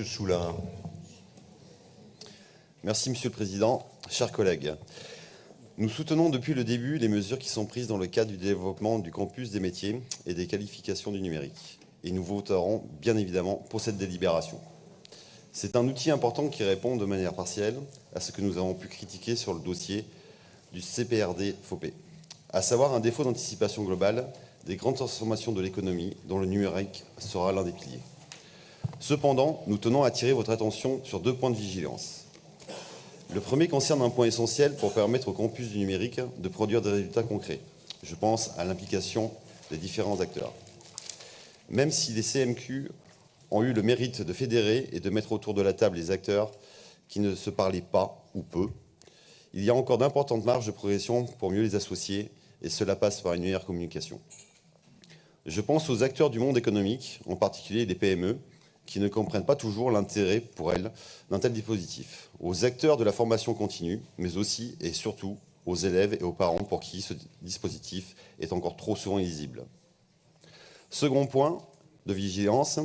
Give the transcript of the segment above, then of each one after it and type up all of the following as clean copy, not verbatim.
Soulin. Merci Monsieur le Président. Chers collègues, nous soutenons depuis le début les mesures qui sont prises dans le cadre du développement du campus des métiers et des qualifications du numérique. Et nous voterons bien évidemment pour cette délibération. C'est un outil important qui répond de manière partielle à ce que nous avons pu critiquer sur le dossier du CPRD-FOP, à savoir un défaut d'anticipation globale des grandes transformations de l'économie dont le numérique sera l'un des piliers. Cependant, nous tenons à attirer votre attention sur 2 points de vigilance. Le premier concerne un point essentiel pour permettre au campus du numérique de produire des résultats concrets. Je pense à l'implication des différents acteurs. Même si les CMQ ont eu le mérite de fédérer et de mettre autour de la table les acteurs qui ne se parlaient pas ou peu, il y a encore d'importantes marges de progression pour mieux les associer, et cela passe par une meilleure communication. Je pense aux acteurs du monde économique, en particulier les PME, qui ne comprennent pas toujours l'intérêt pour elles d'un tel dispositif, aux acteurs de la formation continue, mais aussi et surtout aux élèves et aux parents pour qui ce dispositif est encore trop souvent illisible. Second point de vigilance,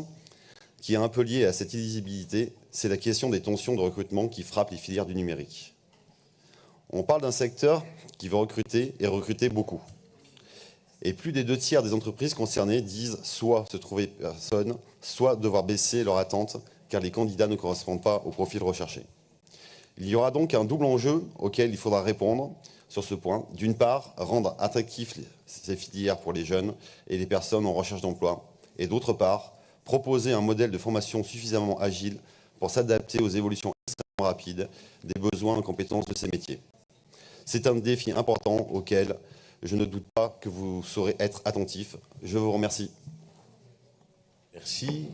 qui est un peu lié à cette illisibilité, c'est la question des tensions de recrutement qui frappent les filières du numérique. On parle d'un secteur qui veut recruter et recruter beaucoup. Et plus des 2/3 des entreprises concernées disent soit se trouver personne, soit devoir baisser leur attente car les candidats ne correspondent pas au profil recherché. Il y aura donc un double enjeu auquel il faudra répondre sur ce point. D'une part, rendre attractifs ces filières pour les jeunes et les personnes en recherche d'emploi. Et d'autre part, proposer un modèle de formation suffisamment agile pour s'adapter aux évolutions extrêmement rapides des besoins et compétences de ces métiers. C'est un défi important auquel je ne doute pas que vous saurez être attentif. Je vous remercie. Merci.